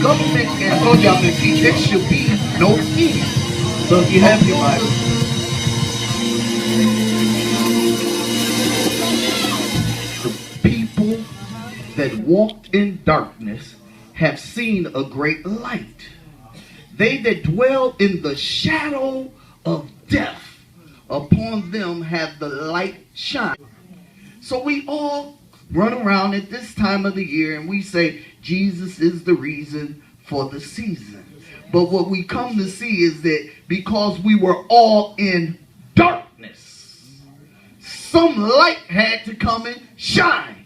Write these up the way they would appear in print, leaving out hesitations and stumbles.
government and royalty, there should be no king. So if you have your Bible, the people that walked in darkness have seen a great light. They that dwell in the shadow of death, upon them have the light shine. So we all run around at this time of the year and we say Jesus is the reason for the season. But what we come to see is that because we were all in darkness, some light had to come and shine.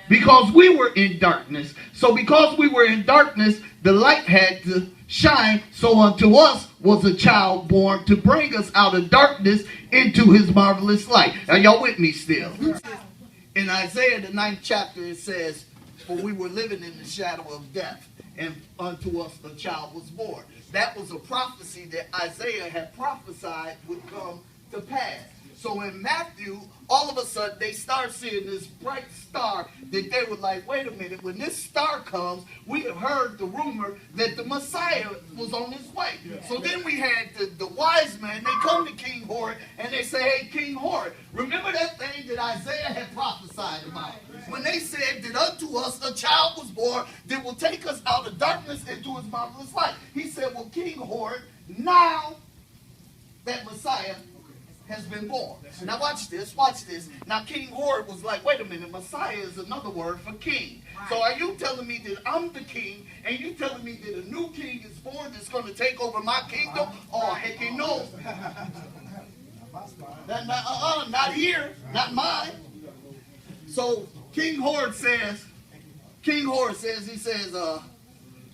Because we were in darkness. So because we were in darkness, the light had to shine. So unto us was a child born to bring us out of darkness into his marvelous light. Are y'all with me still? In Isaiah, the 9th chapter, it says, for we were living in the shadow of death, and unto us a child was born. That was a prophecy that Isaiah had prophesied would come to pass. So in Matthew, all of a sudden, they start seeing this bright star that they were like, wait a minute, when this star comes, we have heard the rumor that the Messiah was on his way. So then we had the wise men, they come to King Herod, and they say, hey, King Herod, remember that thing that Isaiah had prophesied about? When they said that unto us a child was born that will take us out of darkness into his marvelous light. He said, well, King Herod, now that Messiah has been born. Now watch this, watch this. Now King Herod was like, wait a minute, Messiah is another word for king. Right. So are you telling me that I'm the king, and you telling me that a new king is born that's going to take over my kingdom? Oh, heck no. Not here, not mine. So King Herod says,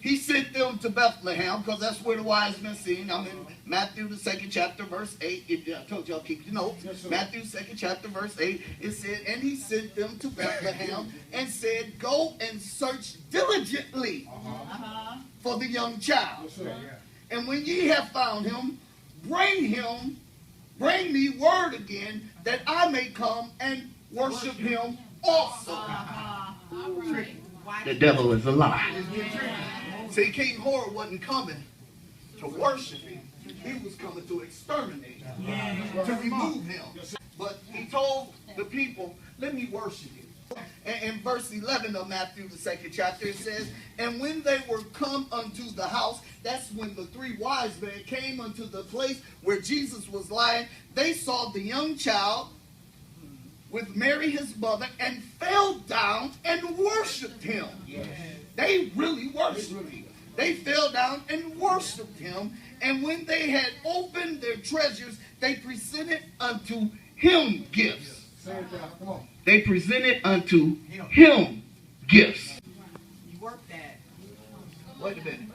he sent them to Bethlehem, because that's where the wise men seen. I'm in Matthew, the 2nd chapter, verse 8. I told y'all, keep your notes. Yes, Matthew, 2nd chapter, verse 8. It said, and he sent them to Bethlehem and said, go and search diligently for the young child. Yes, and when ye have found him, bring me word again, that I may come and worship him also. The devil is a lie. See, King Herod wasn't coming to worship him. He was coming to exterminate him, to remove him. But he told the people, let me worship you. And in verse 11 of Matthew, the 2nd chapter, it says, and when they were come unto the house, that's when the three wise men came unto the place where Jesus was lying, they saw the young child with Mary his mother, and fell down and worshipped him. Yes. They really worshipped him. They fell down and worshipped him. And when they had opened their treasures, they presented unto him gifts. They presented unto him gifts. You work that. Wait a minute.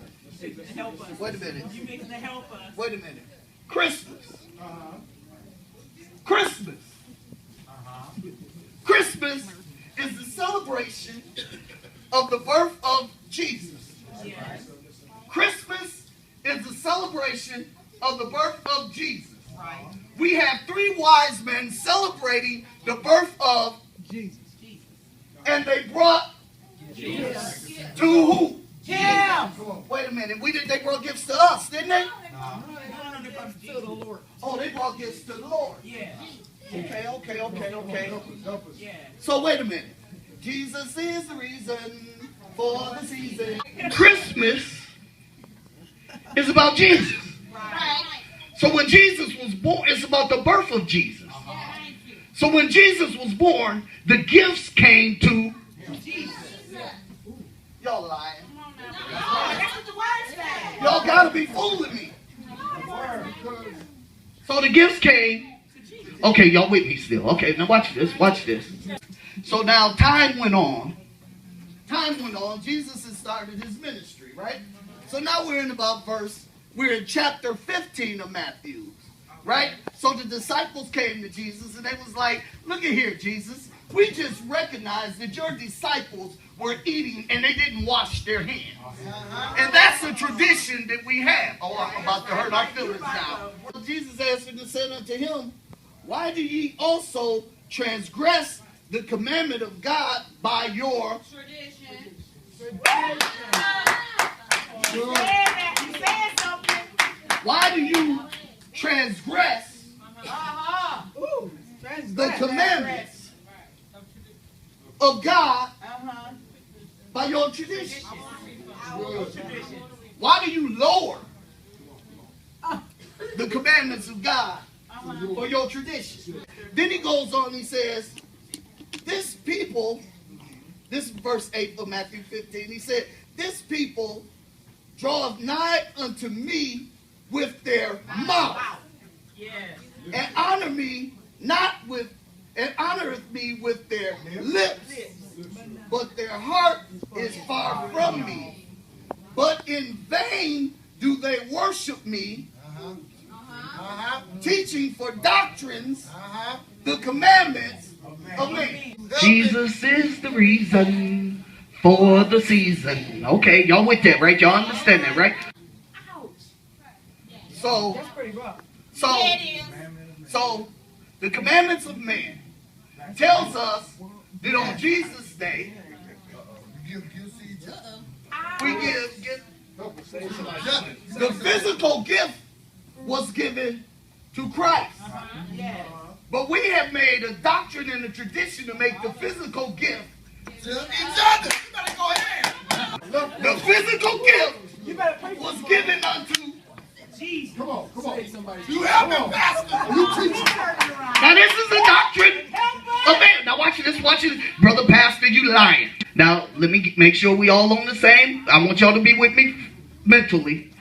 Help us. Wait a minute. You need to help us. Wait a minute. Christmas. Christmas. Christmas is the celebration of the birth of Jesus. Yes. Christmas is the celebration of the birth of Jesus. Right. We have three wise men celebrating the birth of Jesus. And they brought Jesus. To who? Yeah. Wait a minute. They brought gifts to us, didn't they? No, they brought to the Lord. Oh, they brought gifts to the Lord. Yeah. Okay. Yeah. So wait a minute. Jesus is the reason for the season. Christmas is about Jesus. Right. So when Jesus was born, it's about the birth of Jesus. So when Jesus was born, the gifts came to Jesus. Y'all lying. That's what the word said. Y'all gotta be fooling me. So the gifts came. Okay, y'all with me still. Okay, now watch this. Watch this. So now time went on. Jesus has started his ministry, right? So now we're in chapter 15 of Matthew, right? So the disciples came to Jesus and they was like, look at here, Jesus. We just recognized that your disciples were eating and they didn't wash their hands. And that's a tradition that we have. Oh, I'm about to hurt our feelings now. Jesus answered and said unto him, why do ye also transgress the commandment of God by your tradition? Why do you transgress the commandments of God by your tradition? Why do you lower the commandments of God for your tradition? Then he goes on, he says, this people, this is verse 8 of Matthew 15, he said, this people draweth nigh unto me with their mouth, and honor me not with, and honoreth me with their lips, but their heart is far from me. But in vain do they worship me, teaching for doctrines the commandments of men. Jesus is the reason for the season. Okay, y'all with that, right? Y'all understand that, right? So the commandments of man tells us that on Jesus' day, we give the physical gift was given to Christ. But we have made a doctrine and a tradition to make the physical gift to each other. You better go ahead. The physical gift was given unto Jesus. Come on. You help me, Pastor. You teach me. Now this is a doctrine of man. Now watch this. Brother Pastor, you lying. Now let me make sure we all on the same. I want y'all to be with me mentally.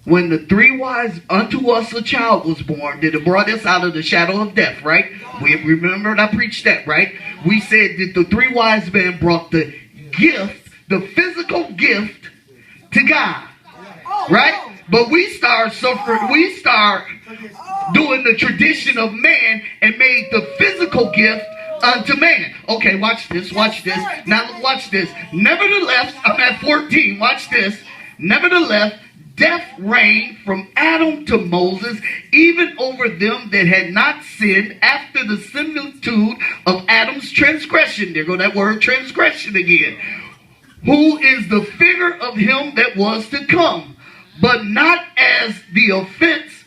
When the three wise unto us a child was born, that it brought us out of the shadow of death, right? We remembered I preached that, right? We said that the three wise men brought the gift, the physical gift, to God, right? But we start suffering, we start doing the tradition of man and made the physical gift unto man. Okay, watch this. Now watch this. Nevertheless, I'm at 14. Watch this. Nevertheless, death reigned from Adam to Moses, even over them that had not sinned, after the similitude of Adam's transgression. There go that word transgression again. Who is the figure of him that was to come, but not as the offense,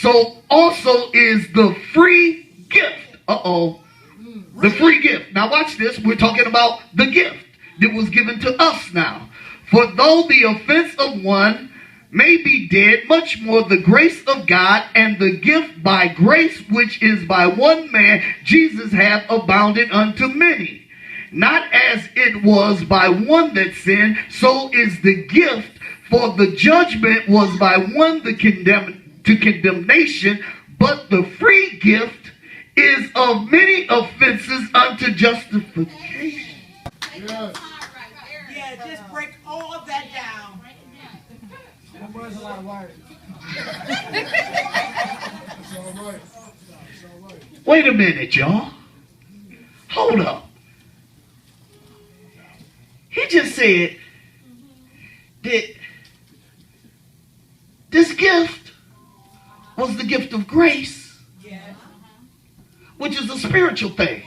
so also is the free gift. The free gift. Now watch this. We're talking about the gift that was given to us now. For though the offense of one may be dead, much more the grace of God and the gift by grace, which is by one man, Jesus, hath abounded unto many. Not as it was by one that sinned, so is the gift. For the judgment was by one to condemnation, but the free gift is of many offenses unto justification. Yeah, just break all of that down. That was a lot of words. Wait a minute, y'all. Hold up. He just said that this gift was the gift of grace, which is a spiritual thing.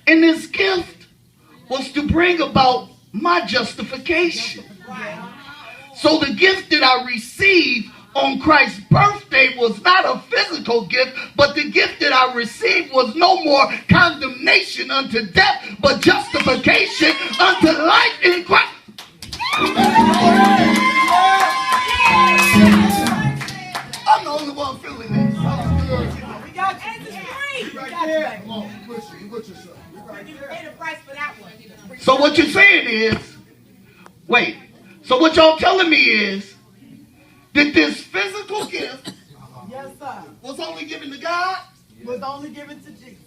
And this gift was to bring about my justification. So the gift that I received on Christ's birthday was not a physical gift, but the gift that I received was no more condemnation unto death, but justification unto life in Christ. I'm the only one feeling this. We got Jesus free. We got it. Come on, you put yourself. You paid the price for that one. So what you're saying is, wait. So what y'all telling me is that this physical gift was only given to God, Was only given to Jesus.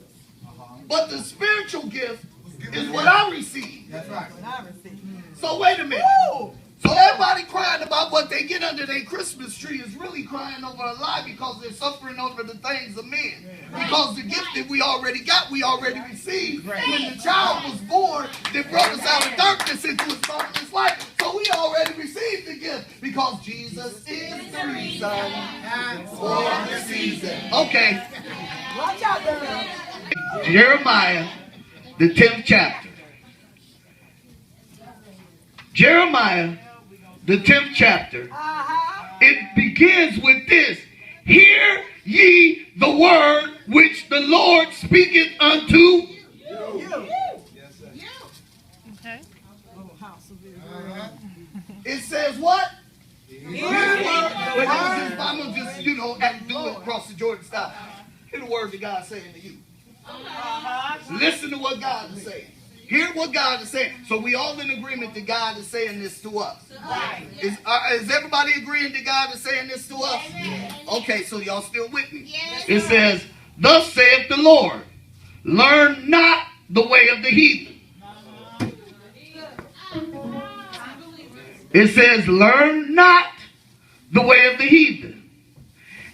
but the spiritual gift is what I received. That's right. What I received. So wait a minute. Woo! So everybody crying about what they get under their Christmas tree is really crying over a lie because they're suffering over the things of men. Because the gift that we already got, we already received. When the child was born, they brought us out of darkness into his marvelous light. So we already received the gift because Jesus is the reason for the season. Okay. Watch out, girl. Jeremiah, the 10th chapter. Jeremiah, the 10th chapter, it begins with this. Hear ye the word which the Lord speaketh unto you. Okay. It says what? Hear the word. I'm going to just, do it across the Jordan style. Hear the word that God's saying to you. Listen to what God is saying. Hear what God is saying. So we all in agreement that God is saying this to us. Is everybody agreeing that God is saying this to us? Okay, so y'all still with me? It says, thus saith the Lord, learn not the way of the heathen. It says, learn not the way of the heathen,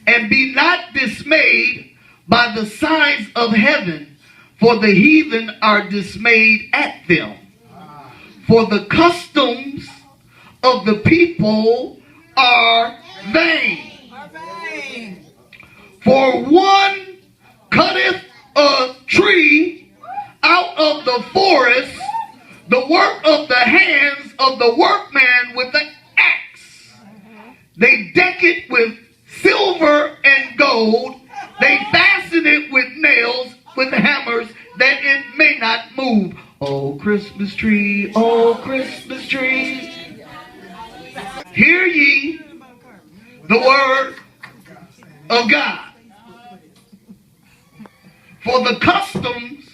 and be not dismayed by the signs of heaven, for the heathen are dismayed at them. For the customs of the people are vain. For one cutteth a tree out of the forest, the work of the hands of the workman with the axe. They deck it with silver and gold. They fasten it with nails, with hammers, that it may not move. Oh, Christmas tree, oh, Christmas tree. Hear ye the word of God. For the customs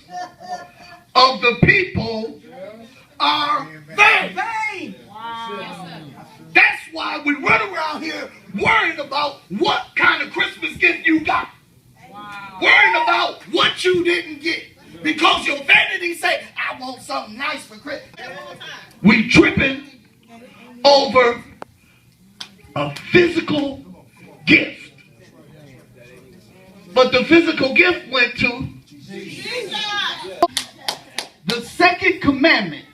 of the people are vain. That's why we run around here worrying about what kind of Christmas gift you got. Worrying about what you didn't get. Because your vanity say, I want something nice for Christmas. We tripping over a physical gift. But the physical gift went to Jesus. The second commandment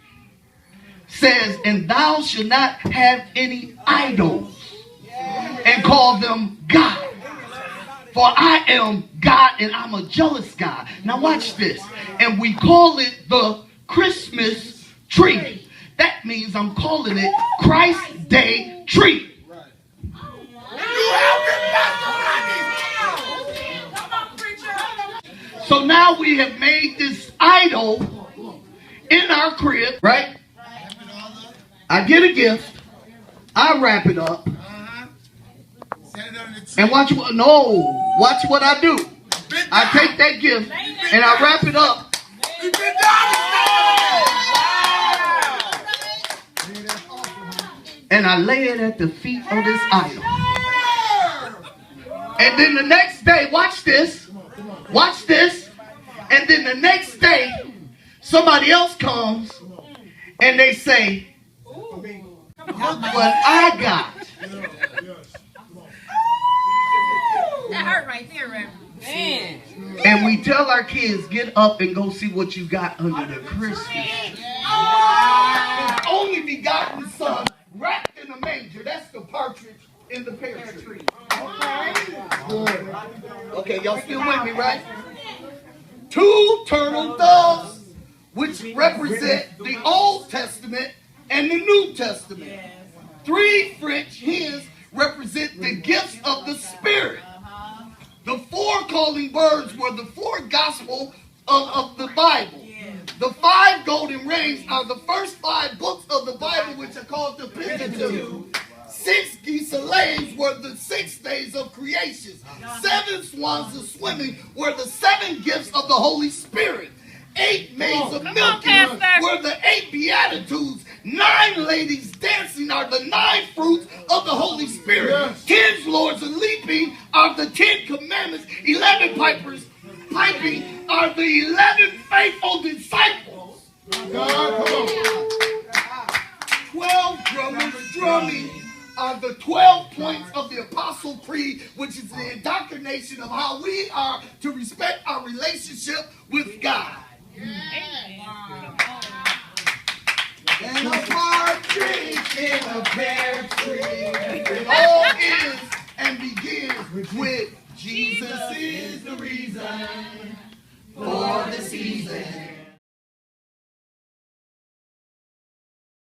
says, and thou shalt not have any idols and call them God. For I am God and I'm a jealous God. Now watch this. And we call it the Christmas tree. That means I'm calling it Christ Day tree. So now we have made this idol in our crib, right? I get a gift. I wrap it up. And watch what I do. I take that gift and I wrap it up. And I lay it at the feet of this idol. And then the next day, watch this. And then the next day, somebody else comes and they say, look what I got. That hurt right there, Reverend. Man. And we tell our kids, get up and go see what you got under the Christmas tree. His only begotten son wrapped in a manger. That's the partridge in the pear tree. Okay, y'all still with me, right? 2 turtle doves, which represent the Old Testament and the New Testament. 3 French hens represent the gifts of the Spirit. The 4 calling birds were the 4 gospels of the Bible. The 5 golden rings are the first 5 books of the Bible, which are called the Pentateuch. 6 geese slaves were the 6 days of creation. 7 swans of swimming were the 7 gifts of the Holy Spirit. 8 maids of milk were the 8 beatitudes. 9 ladies dancing are the 9 fruits of the Holy Spirit. 10 lords of leaping are the 10 commandments. 11 pipers piping are the 11 faithful disciples. 12 drummers drumming are the 12 points of the Apostle Creed, which is the indoctrination of how we are to respect our relationship with God. And a partridge in a pear tree. It all is and begins with Jesus is the reason for the season.